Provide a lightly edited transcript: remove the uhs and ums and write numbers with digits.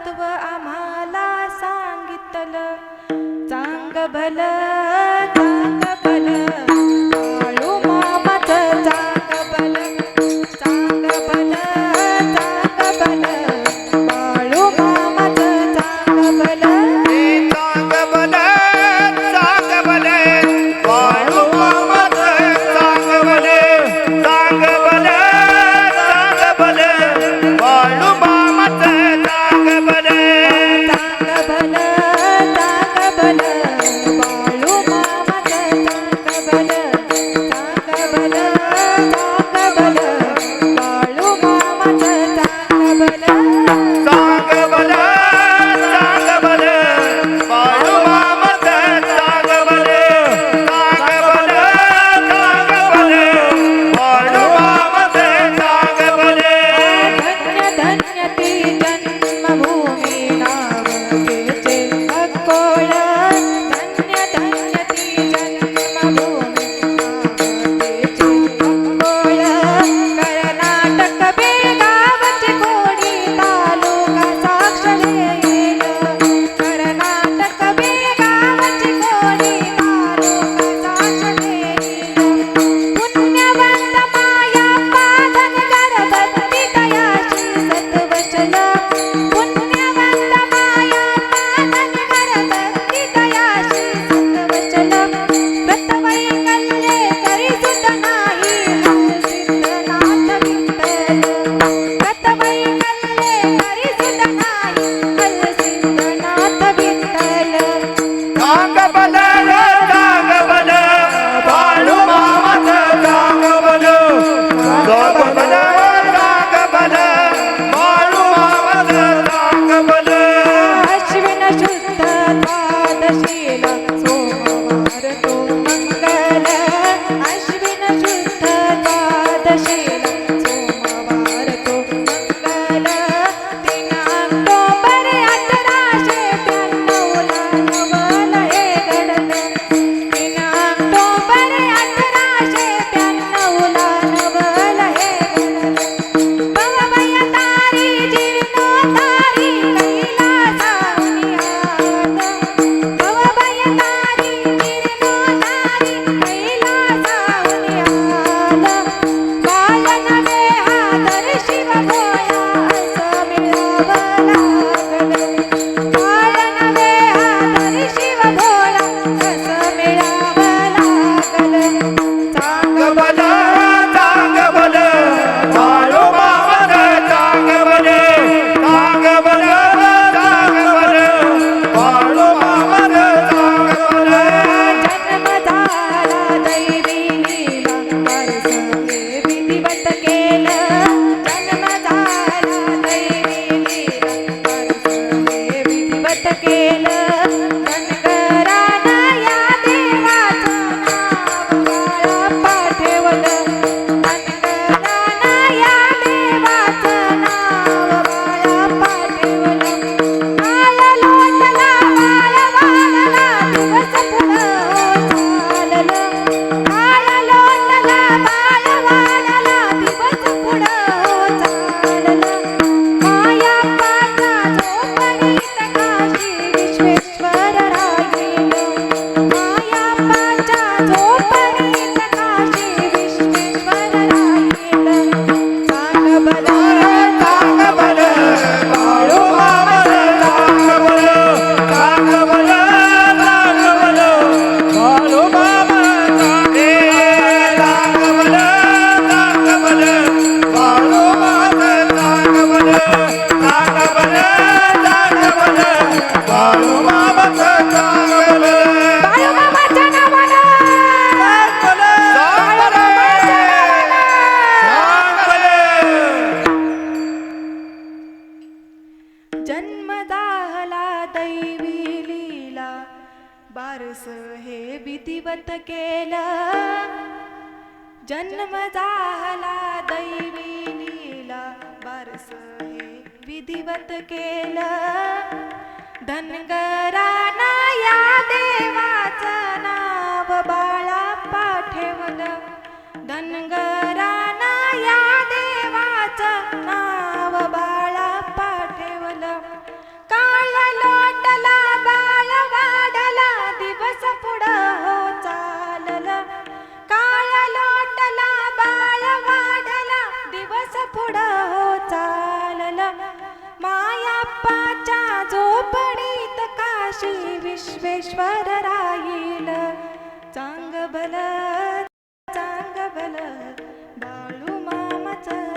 तत्व आम्हाला सांगितलं. चांग भलं बाळू मामाचं चांग भलं, चांग भलं बाळू मामाचं चांग भलं. चांग भलं बाळू मामाचं चांग भलं, चांग भलं बाळू मामाचं चांग भलं. चांग भलं बाळू मामाचं चांग भलं, चांग भलं बाळू मामाचं चांग भलं. चांग भलं बाळू मामाचं चांग भलं, चांग भलं बाळू मामाचं चांग भलं. धन्य धन्य ती जन्मभूमी नाव तिचे अक्कोळ. धन्य धन्य ती जन्मभूमी नाव तिचे अक्कोळ. कर्नाटक बेळगावची कोडी तालुका साक्ष देईल. कर्नाटक बेळगावची कोडी तालुका साक्ष देईल. पुण्यवंत मायाप्पा धनगर भक्ती दयाशी सत्वचल. पुण्यवंत मायाप्पा धनगर भक्ती दयाशी सत्वचल. व्रतवैकल्ये करीसुत नाही हलसिद्धनाथ विठ्ठल. व्रतवैकल्ये करीसुत नाही हलसिद्धनाथ विठ्ठल. चांग भलं बाळू मामाचं चांग भलं, चांग भलं बाळू मामाचं चांग भलं. अश्विन शुद्ध द्वादशीला सोमवार तो मंगल. अश्विन शुद्ध द्वादशीला सोमवार तो मंगल. 3 ऑक्टोबर 1892 ला नवल हे घडलं. 3 ऑक्टोबर 1892 ला नवल हे घडलं. भवभय तारी जीर्णोद्धारी कैलासाहून आलं. भवभय तारी जीर्णोद्धारी कैलासाहून आलं. बाळ नव्हे हा तर शिव भोळा असं मिळावं लागलं. बाळ नव्हे हा तर शिव भोळा असं मिळावं लागलं. चांग भलं बाळू मामाचं चांग भलं, चांग भलं बाळू मामाचं चांग भलं. जन्म झाला दैवी लीला वारस हे विधिवत केलं. जन्म झाला दैवी लीला वारस हे विधिवत केलं. धनगरानं या देवाचं नाव बाळाप्पा ठेवलं. धनगरानं या देवाचं नाव बाळाप्पा ठेवलं. काळ लोटला बाळ वाढला दिवस पुढं चाललं. काळ लोटला बाळ वाढला दिवस पुढं चाललं. मायाप्पाच्या झोपडीत काशी विश्वेश्वर राहिलं. मायाप्पाच्या झोपडीत काशी विश्वेश्वर राहिलं. चांग भलं बाळू मामाचं चांग भलं, चांग भलं बाळू मामाचं चांग भलं, बाळू मामाचं चांग भलं, चांग भलं बाळू मामाचं चांग भलं. बाळू मामाच्या नावानं. जन्म झाला दैवी लीला बारस हे विधिवत केलं. जन्म झाला दैवी लीला बारस हे विधिवत केलं. धनगरानं या देवाचं नाव बाळाप्पा ठेवलं. धनगरानं या देवाचं नाव बाळाप्पा ठेवलं. काशी विश्वेश्वर राहील चांगभल बाळू मामाचं